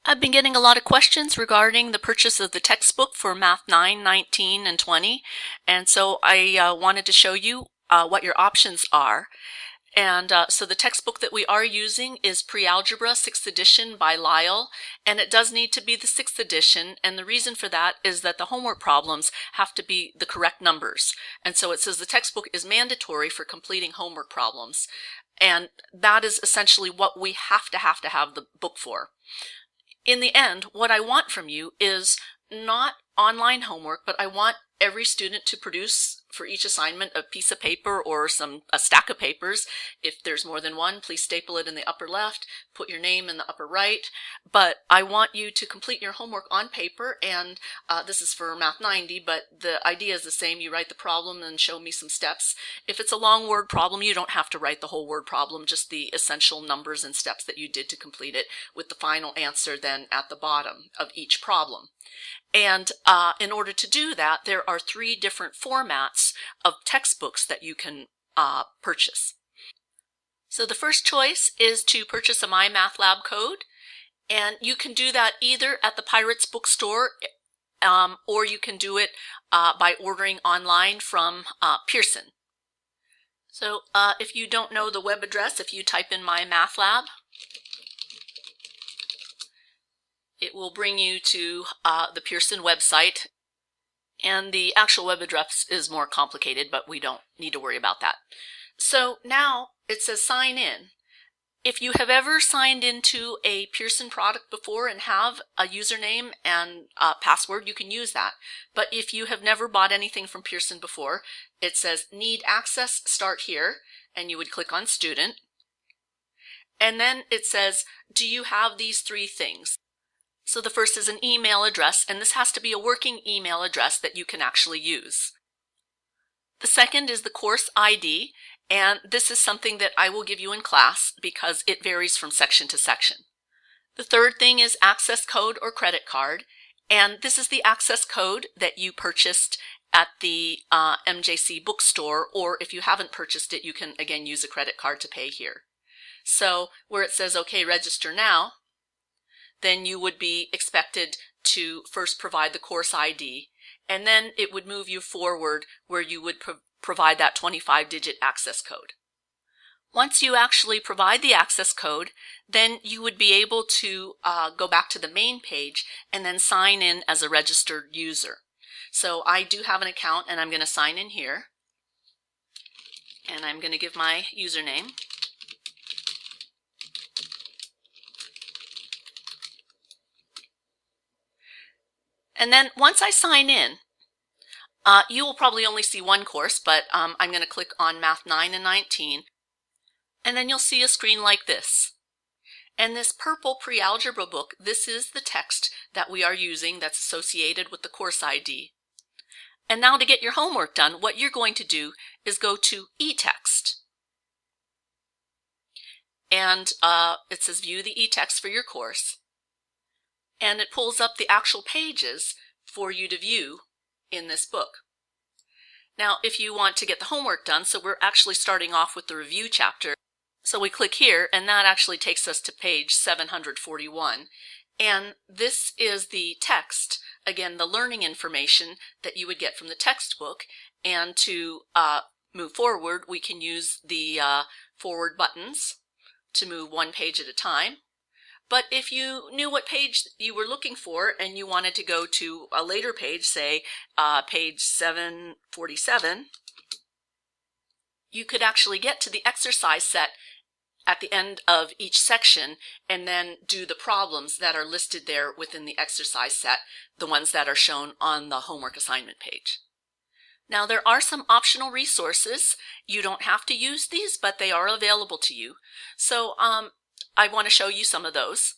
I've been getting a lot of questions regarding the purchase of the textbook for Math 9, 19, and 20, and so I wanted to show you what your options are. And so the textbook that we are using is Pre-Algebra 6th edition by Lyle, and it does need to be the 6th edition, and the reason for that is that the homework problems have to be the correct numbers. And so it says the textbook is mandatory for completing homework problems, and that is essentially what we have to have the book for. In the end, what I want from you is not online homework, but I want every student to produce for each assignment a piece of paper or a stack of papers. If there's more than one, please staple it in the upper left, put your name in the upper right. But I want you to complete your homework on paper, and this is for Math 90, but the idea is the same. You write the problem and show me some steps. If it's a long word problem, you don't have to write the whole word problem, just the essential numbers and steps that you did to complete it, with the final answer then at the bottom of each problem. And in order to do that, there are 3 different formats of textbooks that you can purchase. So the first choice is to purchase a MyMathLab code, and you can do that either at the Pirates Bookstore or you can do it by ordering online from Pearson. So if you don't know the web address, if you type in MyMathLab, it will bring you to the Pearson website, and the actual web address is more complicated, but we don't need to worry about that. So now it says sign in. If you have ever signed into a Pearson product before and have a username and password, you can use that. But if you have never bought anything from Pearson before, it says need access, start here, and you would click on student. And then it says, do you have these 3 things? So the first is an email address, and this has to be a working email address that you can actually use. The second is the course ID, and this is something that I will give you in class because it varies from section to section. The third thing is access code or credit card, and this is the access code that you purchased at the MJC bookstore, or if you haven't purchased it, you can again use a credit card to pay here. So where it says OK, register now, then you would be expected to first provide the course ID, and then it would move you forward where you would provide that 25-digit access code. Once you actually provide the access code, then you would be able to go back to the main page and then sign in as a registered user. So I do have an account, and I'm going to sign in here, and I'm going to give my username. And then once I sign in, you will probably only see one course, but I'm going to click on Math 9 and 19, and then you'll see a screen like this. And this purple pre-algebra book, this is the text that we are using that's associated with the course ID. And now to get your homework done, what you're going to do is go to eText. And it says view the eText for your course. And it pulls up the actual pages for you to view in this book. Now, if you want to get the homework done, so we're actually starting off with the review chapter. So we click here, and that actually takes us to page 741. And this is the text, again, the learning information that you would get from the textbook. And to move forward, we can use the forward buttons to move one page at a time. But if you knew what page you were looking for and you wanted to go to a later page, say page 747, you could actually get to the exercise set at the end of each section and then do the problems that are listed there within the exercise set, the ones that are shown on the homework assignment page. Now, there are some optional resources. You don't have to use these, but they are available to you. So I want to show you some of those.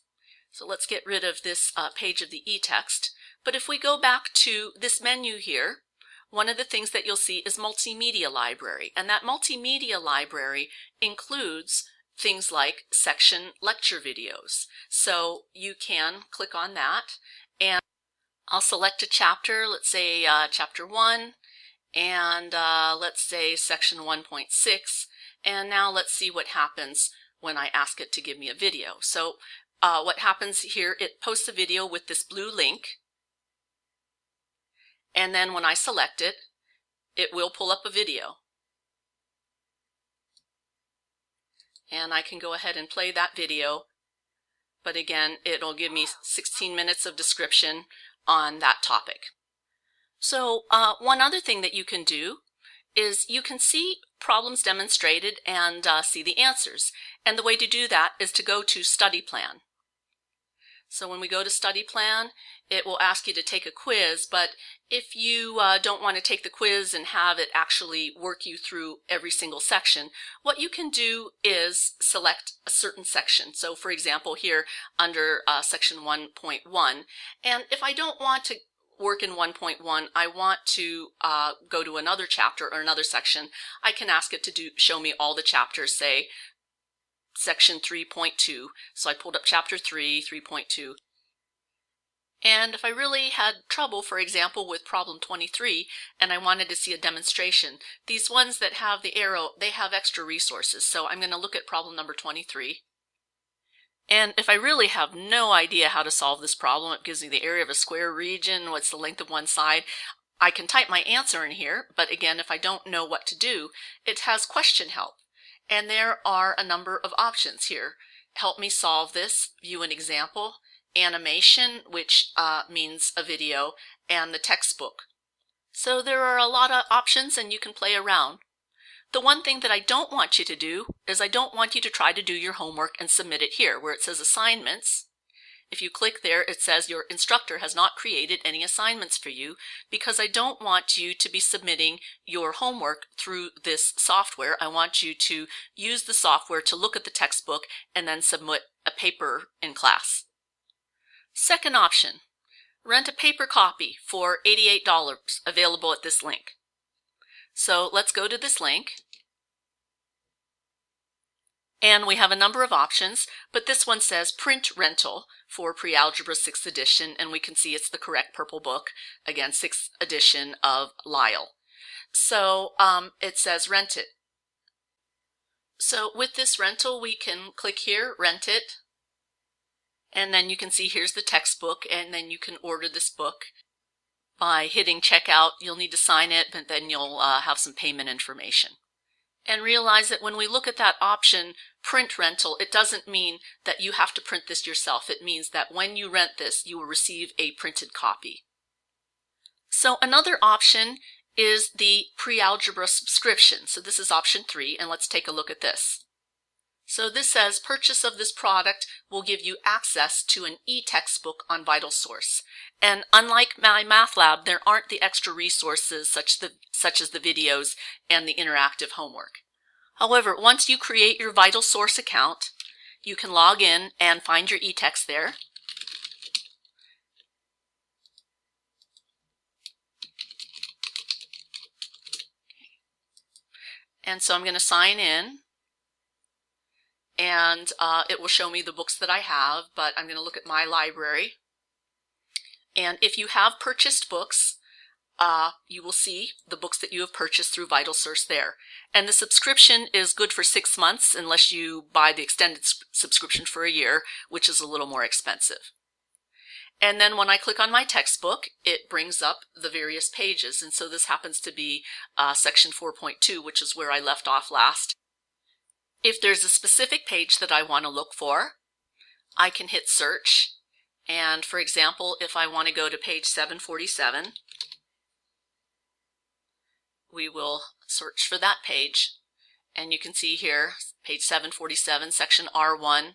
So let's get rid of this page of the eText. But if we go back to this menu here, one of the things that you'll see is Multimedia Library. And that Multimedia Library includes things like section lecture videos. So you can click on that, and I'll select a chapter, let's say chapter 1, and let's say section 1.6. And now let's see what happens when I ask it to give me a video. So what happens here, it posts a video with this blue link, and then when I select it, it will pull up a video. And I can go ahead and play that video, but again, it'll give me 16 minutes of description on that topic. So one other thing that you can do is you can see problems demonstrated and see the answers. And the way to do that is to go to Study Plan. So when we go to Study Plan, it will ask you to take a quiz, but if you don't want to take the quiz and have it actually work you through every single section, what you can do is select a certain section. So for example, here under section 1.1, and if I don't want to work in 1.1, I want to go to another chapter or another section, I can ask it to show me all the chapters, say section 3.2. So I pulled up chapter 3, 3.2. And if I really had trouble, for example, with problem 23, and I wanted to see a demonstration, these ones that have the arrow, they have extra resources. So I'm going to look at problem number 23. And if I really have no idea how to solve this problem, it gives me the area of a square region, what's the length of one side, I can type my answer in here. But again, if I don't know what to do, it has question help. And there are a number of options here. Help me solve this, view an example, animation, which means a video, and the textbook. So there are a lot of options and you can play around. The one thing that I don't want you to do is I don't want you to try to do your homework and submit it here where it says assignments. If you click there, it says your instructor has not created any assignments for you, because I don't want you to be submitting your homework through this software. I want you to use the software to look at the textbook and then submit a paper in class. Second option, rent a paper copy for $88 available at this link. So let's go to this link. And we have a number of options, but this one says print rental for Pre-Algebra 6th edition, and we can see it's the correct purple book, again, 6th edition of Lyle. So it says rent it. So with this rental, we can click here, rent it, and then you can see here's the textbook, and then you can order this book by hitting checkout. You'll need to sign it, but then you'll have some payment information. And realize that when we look at that option, print rental, it doesn't mean that you have to print this yourself. It means that when you rent this, you will receive a printed copy. So another option is the pre-algebra subscription. So this is option 3, and let's take a look at this. So this says purchase of this product will give you access to an e-textbook on VitalSource. And unlike MyMathLab, there aren't the extra resources such as the videos and the interactive homework. However, once you create your VitalSource account, you can log in and find your e-text there. And so I'm going to sign in. And it will show me the books that I have, but I'm going to look at my library. And if you have purchased books, you will see the books that you have purchased through VitalSource there. And the subscription is good for 6 months unless you buy the extended subscription for a year, which is a little more expensive. And then when I click on my textbook, it brings up the various pages. And so this happens to be section 4.2, which is where I left off last. If there's a specific page that I want to look for, I can hit search. And for example, if I want to go to page 747, we will search for that page. And you can see here, page 747, section R1,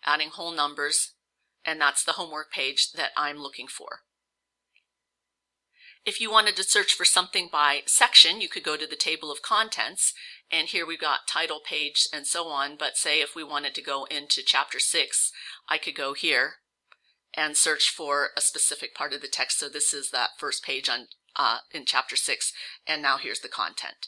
adding whole numbers, and that's the homework page that I'm looking for. If you wanted to search for something by section, you could go to the table of contents, and here we've got title, page, and so on. But say if we wanted to go into chapter 6, I could go here and search for a specific part of the text. So this is that first page on in chapter 6, and now here's the content.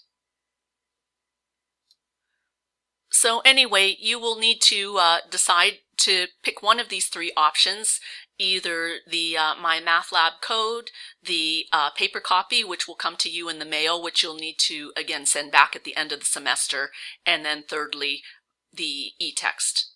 So anyway, you will need to decide to pick one of these 3 options, either the MyMathLab code, the paper copy, which will come to you in the mail, which you'll need to, again, send back at the end of the semester, and then thirdly, the e-text.